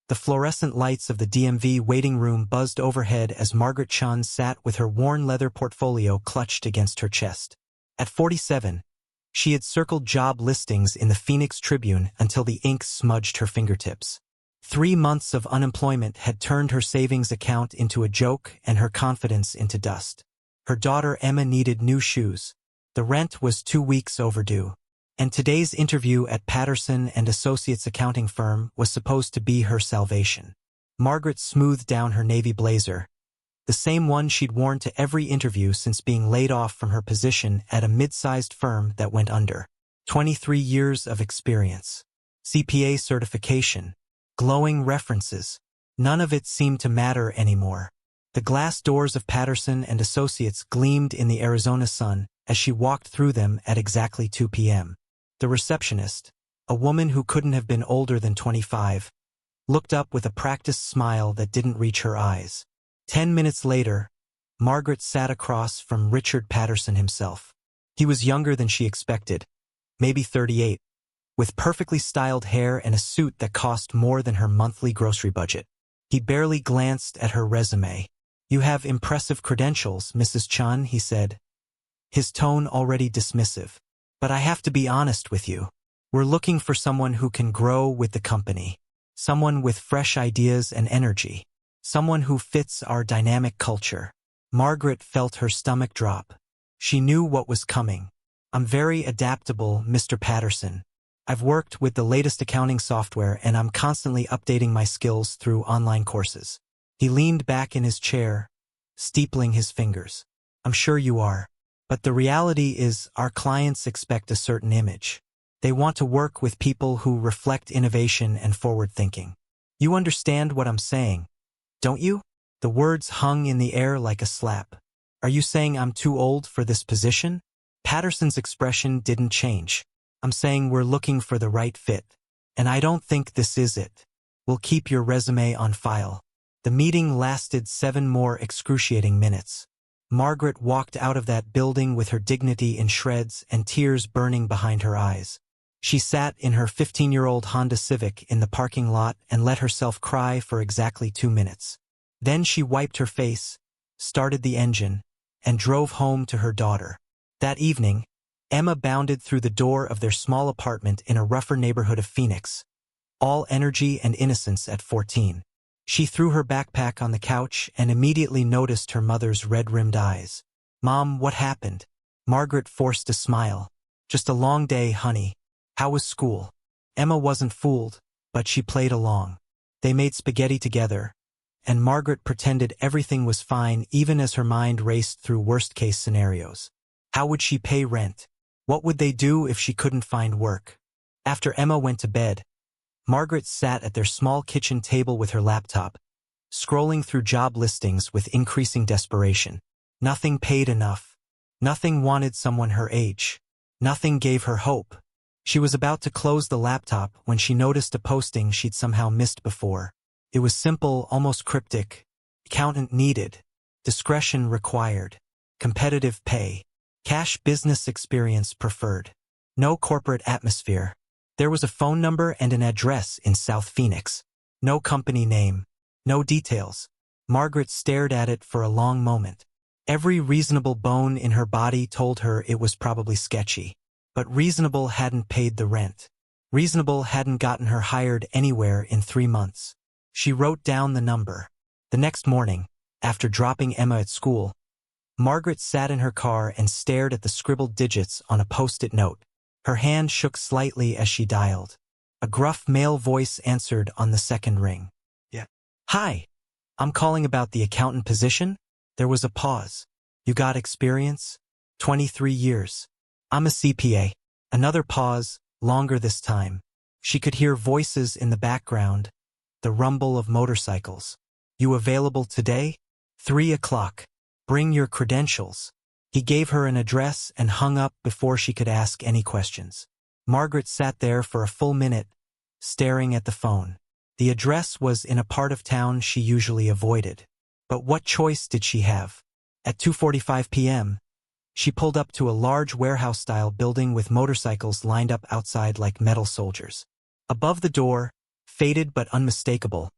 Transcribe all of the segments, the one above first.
The fluorescent lights of the DMV waiting room buzzed overhead as Margaret Chun sat with her worn leather portfolio clutched against her chest. At 47, she had circled job listings in the Phoenix Tribune until the ink smudged her fingertips. 3 months of unemployment had turned her savings account into a joke and her confidence into dust. Her daughter Emma needed new shoes. The rent was 2 weeks overdue. And today's interview at Patterson and Associates accounting firm was supposed to be her salvation. Margaret smoothed down her navy blazer, the same one she'd worn to every interview since being laid off from her position at a mid-sized firm that went under. 23 years of experience, CPA certification, glowing references. None of it seemed to matter anymore. The glass doors of Patterson and Associates gleamed in the Arizona sun as she walked through them at exactly 2 p.m. The receptionist, a woman who couldn't have been older than 25, looked up with a practiced smile that didn't reach her eyes. 10 minutes later, Margaret sat across from Richard Patterson himself. He was younger than she expected, maybe 38, with perfectly styled hair and a suit that cost more than her monthly grocery budget. He barely glanced at her resume. "You have impressive credentials, Mrs. Chun," he said, his tone already dismissive. "But I have to be honest with you. We're looking for someone who can grow with the company. Someone with fresh ideas and energy. Someone who fits our dynamic culture." Margaret felt her stomach drop. She knew what was coming. "I'm very adaptable, Mr. Patterson. I've worked with the latest accounting software and I'm constantly updating my skills through online courses." He leaned back in his chair, steepling his fingers. "I'm sure you are. But the reality is our clients expect a certain image. They want to work with people who reflect innovation and forward thinking. You understand what I'm saying, don't you?" The words hung in the air like a slap. "Are you saying I'm too old for this position?" Patterson's expression didn't change. "I'm saying we're looking for the right fit. And I don't think this is it. We'll keep your resume on file." The meeting lasted 7 more excruciating minutes. Margaret walked out of that building with her dignity in shreds and tears burning behind her eyes. She sat in her 15-year-old Honda Civic in the parking lot and let herself cry for exactly 2 minutes. Then she wiped her face, started the engine, and drove home to her daughter. That evening, Emma bounded through the door of their small apartment in a rougher neighborhood of Phoenix, all energy and innocence at 14. She threw her backpack on the couch and immediately noticed her mother's red-rimmed eyes. "Mom, what happened?" Margaret forced a smile. "Just a long day, honey. How was school?" Emma wasn't fooled, but she played along. They made spaghetti together, and Margaret pretended everything was fine even as her mind raced through worst-case scenarios. How would she pay rent? What would they do if she couldn't find work? After Emma went to bed, Margaret sat at their small kitchen table with her laptop, scrolling through job listings with increasing desperation. Nothing paid enough. Nothing wanted someone her age. Nothing gave her hope. She was about to close the laptop when she noticed a posting she'd somehow missed before. It was simple, almost cryptic. Accountant needed. Discretion required. Competitive pay. Cash business experience preferred. No corporate atmosphere. There was a phone number and an address in South Phoenix. No company name. No details. Margaret stared at it for a long moment. Every reasonable bone in her body told her it was probably sketchy. But reasonable hadn't paid the rent. Reasonable hadn't gotten her hired anywhere in 3 months. She wrote down the number. The next morning, after dropping Emma at school, Margaret sat in her car and stared at the scribbled digits on a post-it note. Her hand shook slightly as she dialed. A gruff male voice answered on the second ring. "Yeah. Hi. I'm calling about the accountant position." There was a pause. "You got experience?" 23 years. "I'm a CPA." Another pause, longer this time. She could hear voices in the background, the rumble of motorcycles. "You available today?" 3 o'clock. "Bring your credentials." He gave her an address and hung up before she could ask any questions. Margaret sat there for a full minute, staring at the phone. The address was in a part of town she usually avoided. But what choice did she have? At 2:45 p.m., she pulled up to a large warehouse-style building with motorcycles lined up outside like metal soldiers. Above the door, faded but unmistakable,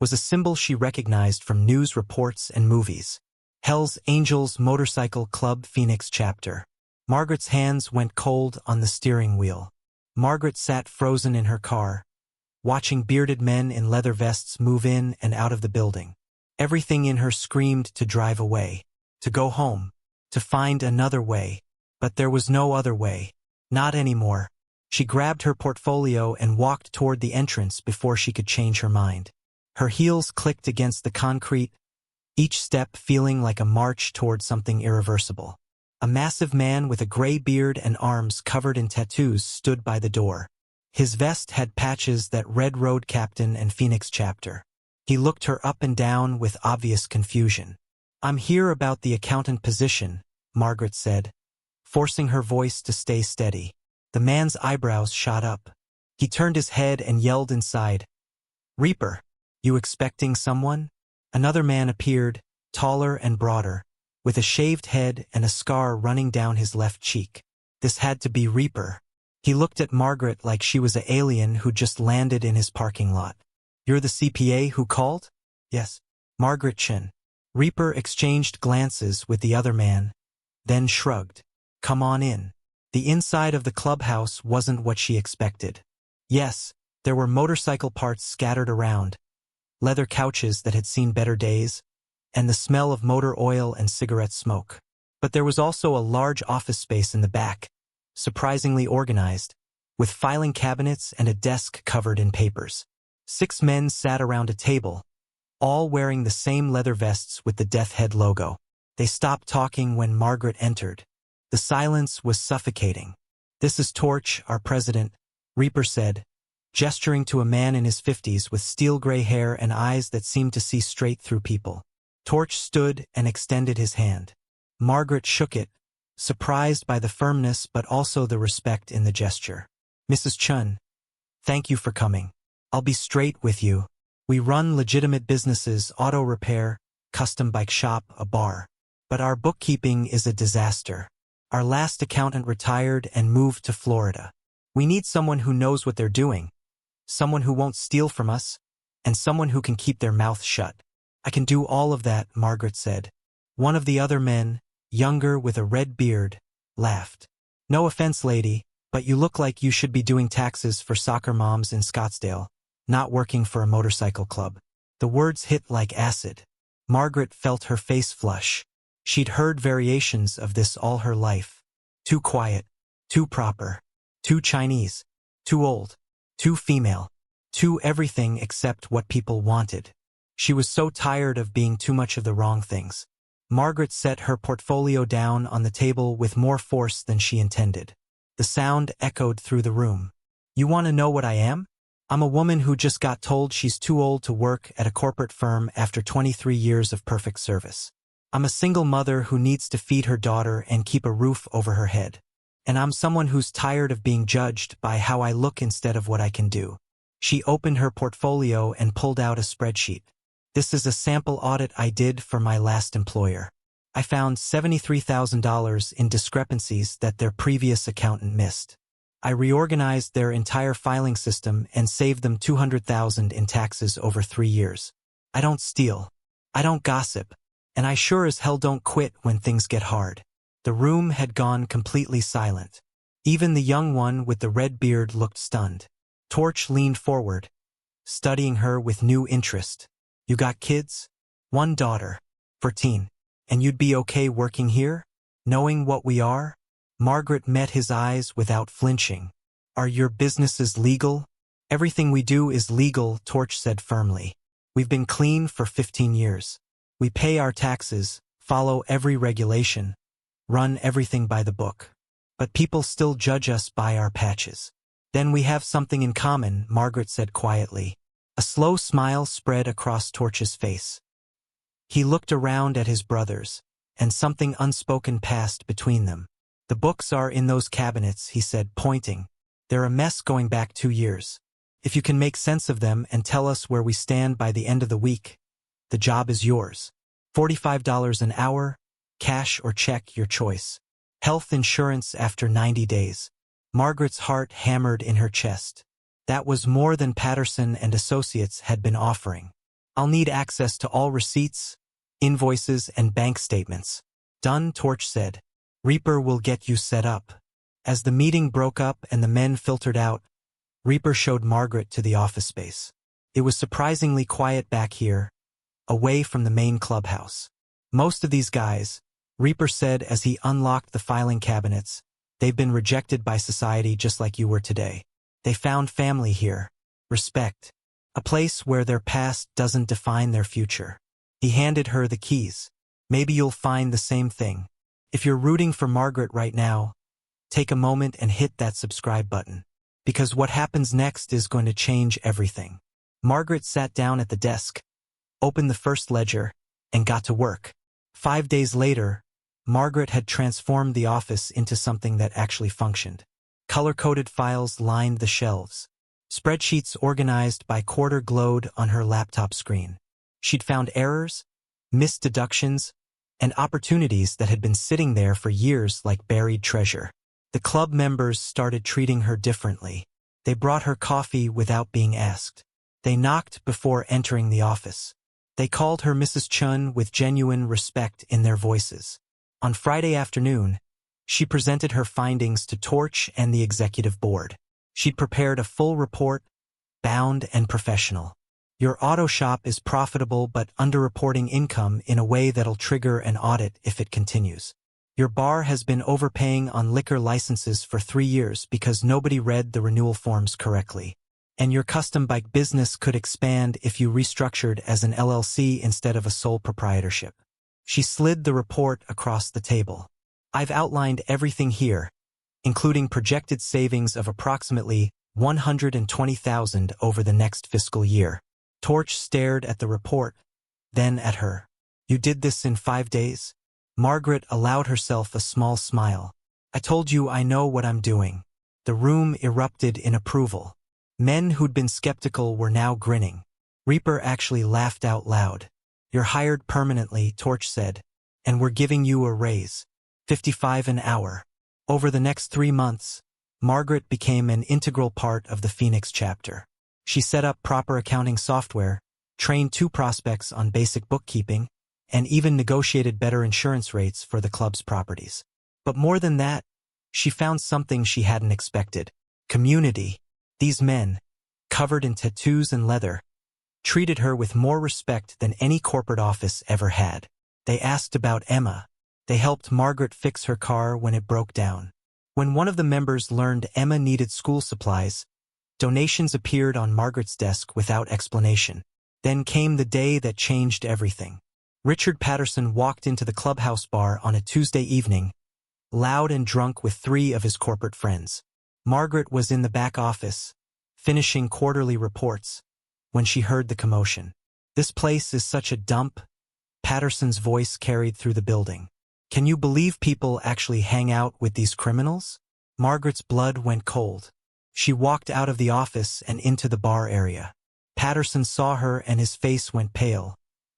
was a symbol she recognized from news reports and movies. Hell's Angels Motorcycle Club Phoenix Chapter. Margaret's hands went cold on the steering wheel. Margaret sat frozen in her car, watching bearded men in leather vests move in and out of the building. Everything in her screamed to drive away, to go home, to find another way. But there was no other way. Not anymore. She grabbed her portfolio and walked toward the entrance before she could change her mind. Her heels clicked against the concrete, each step feeling like a march toward something irreversible. A massive man with a gray beard and arms covered in tattoos stood by the door. His vest had patches that read Road Captain and Phoenix Chapter. He looked her up and down with obvious confusion. "I'm here about the accountant position," Margaret said, forcing her voice to stay steady. The man's eyebrows shot up. He turned his head and yelled inside, "Reaper, you expecting someone?" Another man appeared, taller and broader, with a shaved head and a scar running down his left cheek. This had to be Reaper. He looked at Margaret like she was an alien who just landed in his parking lot. "You're the CPA who called?" "Yes." Margaret chin. Reaper exchanged glances with the other man, then shrugged. "Come on in." The inside of the clubhouse wasn't what she expected. Yes, there were motorcycle parts scattered around, leather couches that had seen better days, and the smell of motor oil and cigarette smoke. But there was also a large office space in the back, surprisingly organized, with filing cabinets and a desk covered in papers. 6 men sat around a table, all wearing the same leather vests with the Death Head logo. They stopped talking when Margaret entered. The silence was suffocating. "This is Torch, our president," Reaper said, gesturing to a man in his 50s with steel-gray hair and eyes that seemed to see straight through people. Torch stood and extended his hand. Margaret shook it, surprised by the firmness but also the respect in the gesture. "Mrs. Chun, thank you for coming. I'll be straight with you. We run legitimate businesses, auto repair, custom bike shop, a bar. But our bookkeeping is a disaster. Our last accountant retired and moved to Florida. We need someone who knows what they're doing, someone who won't steal from us, and someone who can keep their mouth shut." "I can do all of that," Margaret said. One of the other men, younger with a red beard, laughed. "No offense, lady, but you look like you should be doing taxes for soccer moms in Scottsdale, not working for a motorcycle club." The words hit like acid. Margaret felt her face flush. She'd heard variations of this all her life. Too quiet, too proper, too Chinese, too old, too female, too everything except what people wanted. She was so tired of being too much of the wrong things. Margaret set her portfolio down on the table with more force than she intended. The sound echoed through the room. "You want to know what I am? I'm a woman who just got told she's too old to work at a corporate firm after 23 years of perfect service. I'm a single mother who needs to feed her daughter and keep a roof over her head. And I'm someone who's tired of being judged by how I look instead of what I can do." She opened her portfolio and pulled out a spreadsheet. "This is a sample audit I did for my last employer. I found $73,000 in discrepancies that their previous accountant missed. I reorganized their entire filing system and saved them $200,000 in taxes over 3 years. I don't steal. I don't gossip. And I sure as hell don't quit when things get hard." The room had gone completely silent. Even the young one with the red beard looked stunned. Torch leaned forward, studying her with new interest. "You got kids?" "One daughter, 14. And you'd be okay working here, knowing what we are?" Margaret met his eyes without flinching. "Are your businesses legal?" "Everything we do is legal," Torch said firmly. "We've been clean for 15 years. We pay our taxes, follow every regulation, run everything by the book. But people still judge us by our patches." "Then we have something in common," Margaret said quietly. A slow smile spread across Torch's face. He looked around at his brothers, and something unspoken passed between them. "The books are in those cabinets," he said, pointing. "They're a mess going back 2 years. If you can make sense of them and tell us where we stand by the end of the week, the job is yours. $45 an hour, cash or check, your choice. Health insurance after 90 days. Margaret's heart hammered in her chest. That was more than Patterson and Associates had been offering. I'll need access to all receipts, invoices, and bank statements. Done, Torch said. Reaper will get you set up. As the meeting broke up and the men filtered out, Reaper showed Margaret to the office space. It was surprisingly quiet back here, away from the main clubhouse. Most of these guys, Reaper said as he unlocked the filing cabinets, they've been rejected by society just like you were today. They found family here, respect, a place where their past doesn't define their future. He handed her the keys. Maybe you'll find the same thing. If you're rooting for Margaret right now, take a moment and hit that subscribe button. Because what happens next is going to change everything. Margaret sat down at the desk, opened the first ledger, and got to work. 5 days later, Margaret had transformed the office into something that actually functioned. Color-coded files lined the shelves. Spreadsheets organized by quarter glowed on her laptop screen. She'd found errors, missed deductions, and opportunities that had been sitting there for years like buried treasure. The club members started treating her differently. They brought her coffee without being asked. They knocked before entering the office. They called her Mrs. Chun with genuine respect in their voices. On Friday afternoon, she presented her findings to Torch and the executive board. She'd prepared a full report, bound and professional. Your auto shop is profitable but underreporting income in a way that'll trigger an audit if it continues. Your bar has been overpaying on liquor licenses for 3 years because nobody read the renewal forms correctly. And your custom bike business could expand if you restructured as an LLC instead of a sole proprietorship. She slid the report across the table. I've outlined everything here, including projected savings of approximately $120,000 over the next fiscal year. Torch stared at the report, then at her. You did this in 5 days? Margaret allowed herself a small smile. I told you I know what I'm doing. The room erupted in approval. Men who'd been skeptical were now grinning. Reaper actually laughed out loud. You're hired permanently, Torch said, and we're giving you a raise. $55 an hour. Over the next 3 months, Margaret became an integral part of the Phoenix chapter. She set up proper accounting software, trained 2 prospects on basic bookkeeping, and even negotiated better insurance rates for the club's properties. But more than that, she found something she hadn't expected. Community. These men, covered in tattoos and leather, treated her with more respect than any corporate office ever had. They asked about Emma. They helped Margaret fix her car when it broke down. When one of the members learned Emma needed school supplies, donations appeared on Margaret's desk without explanation. Then came the day that changed everything. Richard Patterson walked into the clubhouse bar on a Tuesday evening, loud and drunk with 3 of his corporate friends. Margaret was in the back office, finishing quarterly reports, when she heard the commotion. This place is such a dump, Patterson's voice carried through the building. Can you believe people actually hang out with these criminals? Margaret's blood went cold. She walked out of the office and into the bar area. Patterson saw her and his face went pale,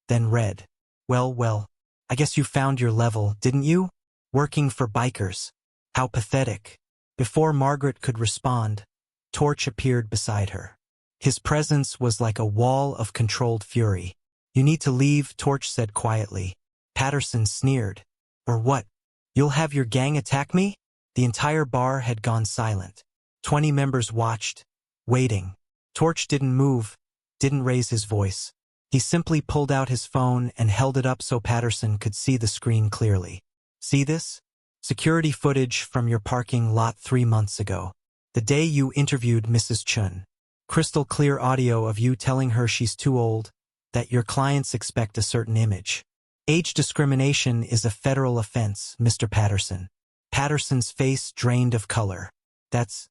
then red. Well, I guess you found your level, didn't you? Working for bikers. How pathetic. Before Margaret could respond, Torch appeared beside her. His presence was like a wall of controlled fury. You need to leave, Torch said quietly. Patterson sneered. Or what? You'll have your gang attack me? The entire bar had gone silent. 20 members watched, waiting. Torch didn't move, didn't raise his voice. He simply pulled out his phone and held it up so Patterson could see the screen clearly. See this? Security footage from your parking lot 3 months ago. The day you interviewed Mrs. Chun. Crystal clear audio of you telling her she's too old, that your clients expect a certain image. Age discrimination is a federal offense, Mr. Patterson. Patterson's face drained of color. That's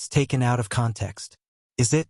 taken out of context. Is it?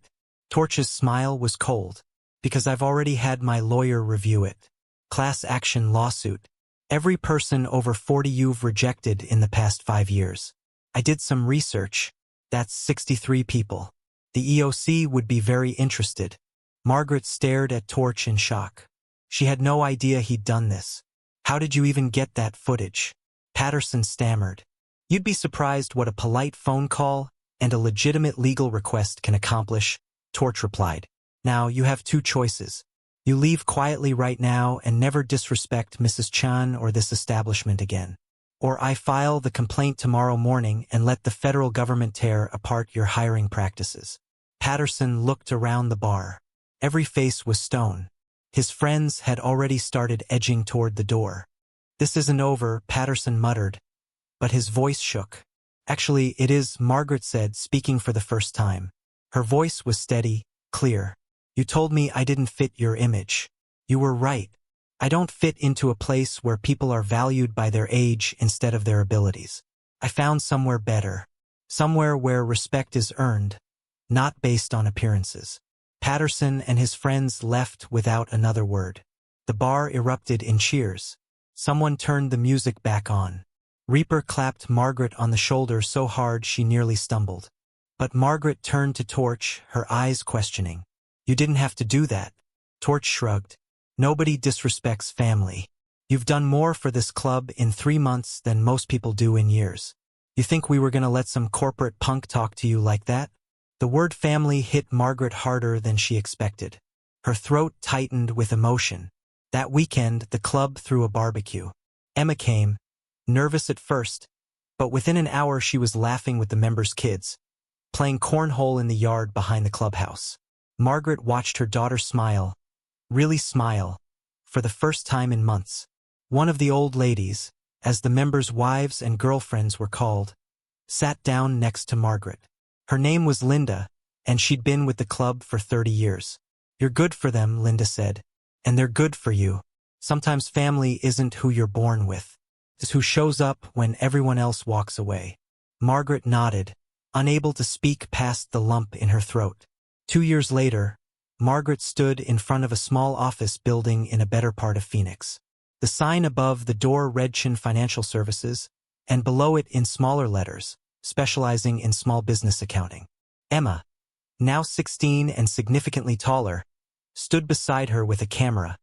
Torch's smile was cold. Because I've already had my lawyer review it. Class action lawsuit. Every person over 40 you've rejected in the past 5 years. I did some research. That's 63 people. The EOC would be very interested. Margaret stared at Torch in shock. She had no idea he'd done this. How did you even get that footage? Patterson stammered. You'd be surprised what a polite phone call and a legitimate legal request can accomplish, Torch replied. Now, you have two choices. You leave quietly right now and never disrespect Mrs. Chan or this establishment again. Or I file the complaint tomorrow morning and let the federal government tear apart your hiring practices. Patterson looked around the bar. Every face was stone. His friends had already started edging toward the door. This isn't over, Patterson muttered, but his voice shook. Actually, it is, Margaret said, speaking for the first time. Her voice was steady, clear. You told me I didn't fit your image. You were right. I don't fit into a place where people are valued by their age instead of their abilities. I found somewhere better. Somewhere where respect is earned, not based on appearances. Patterson and his friends left without another word. The bar erupted in cheers. Someone turned the music back on. Reaper clapped Margaret on the shoulder so hard she nearly stumbled. But Margaret turned to Torch, her eyes questioning. You didn't have to do that. Torch shrugged. Nobody disrespects family. You've done more for this club in 3 months than most people do in years. You think we were gonna let some corporate punk talk to you like that? The word family hit Margaret harder than she expected. Her throat tightened with emotion. That weekend, the club threw a barbecue. Emma came, nervous at first, but within an hour she was laughing with the members' kids, playing cornhole in the yard behind the clubhouse. Margaret watched her daughter smile, really smile, for the first time in months. One of the old ladies, as the members' wives and girlfriends were called, sat down next to Margaret. Her name was Linda, and she'd been with the club for 30 years. You're good for them, Linda said, and they're good for you. Sometimes family isn't who you're born with. It's who shows up when everyone else walks away. Margaret nodded, unable to speak past the lump in her throat. 2 years later, Margaret stood in front of a small office building in a better part of Phoenix. The sign above the door read Chin Financial Services, and below it in smaller letters, specializing in small business accounting. Emma, now 16 and significantly taller, stood beside her with a camera,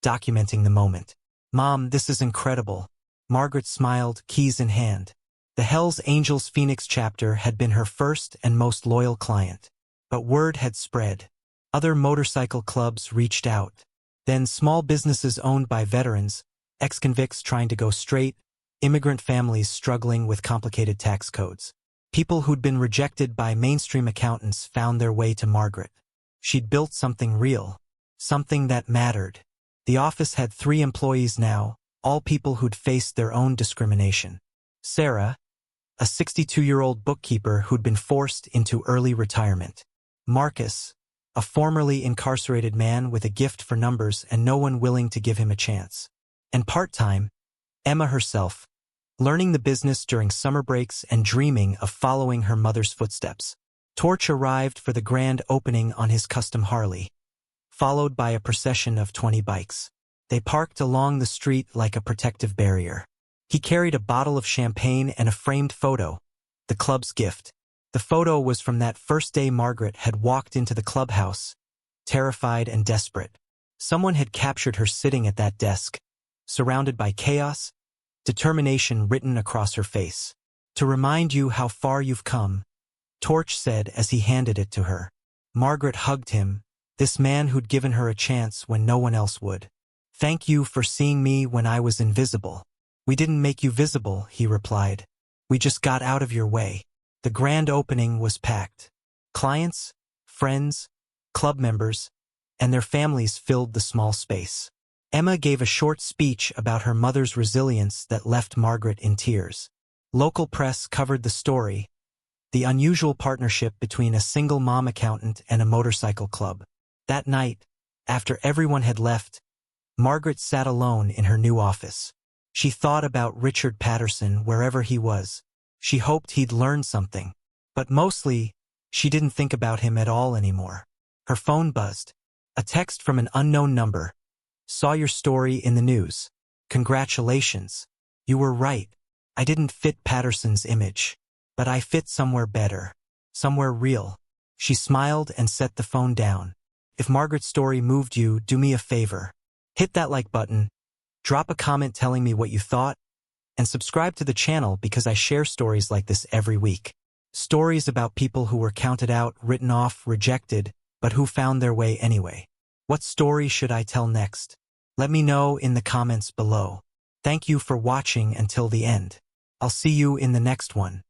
documenting the moment. Mom, this is incredible. Margaret smiled, keys in hand. The Hells Angels Phoenix chapter had been her first and most loyal client. But word had spread. Other motorcycle clubs reached out. Then small businesses owned by veterans, ex-convicts trying to go straight, immigrant families struggling with complicated tax codes. People who'd been rejected by mainstream accountants found their way to Margaret. She'd built something real, something that mattered. The office had 3 employees now, all people who'd faced their own discrimination. Sarah, a 62-year-old bookkeeper who'd been forced into early retirement. Marcus, a formerly incarcerated man with a gift for numbers and no one willing to give him a chance. And part-time, Emma herself, learning the business during summer breaks and dreaming of following her mother's footsteps. Torch arrived for the grand opening on his custom Harley, followed by a procession of 20 bikes. They parked along the street like a protective barrier. He carried a bottle of champagne and a framed photo, the club's gift. The photo was from that first day Margaret had walked into the clubhouse, terrified and desperate. Someone had captured her sitting at that desk, surrounded by chaos, determination written across her face. To remind you how far you've come, Torch said as he handed it to her. Margaret hugged him, this man who'd given her a chance when no one else would. Thank you for seeing me when I was invisible. We didn't make you visible, he replied. We just got out of your way. The grand opening was packed. Clients, friends, club members, and their families filled the small space. Emma gave a short speech about her mother's resilience that left Margaret in tears. Local press covered the story, the unusual partnership between a single mom accountant and a motorcycle club. That night, after everyone had left, Margaret sat alone in her new office. She thought about Richard Patterson wherever he was. She hoped he'd learn something. But mostly, she didn't think about him at all anymore. Her phone buzzed. A text from an unknown number. Saw your story in the news. Congratulations. You were right. I didn't fit Patterson's image. But I fit somewhere better. Somewhere real. She smiled and set the phone down. If Margaret's story moved you, do me a favor. Hit that like button. Drop a comment telling me what you thought. And subscribe to the channel because I share stories like this every week. Stories about people who were counted out, written off, rejected, but who found their way anyway. What story should I tell next? Let me know in the comments below. Thank you for watching until the end. I'll see you in the next one.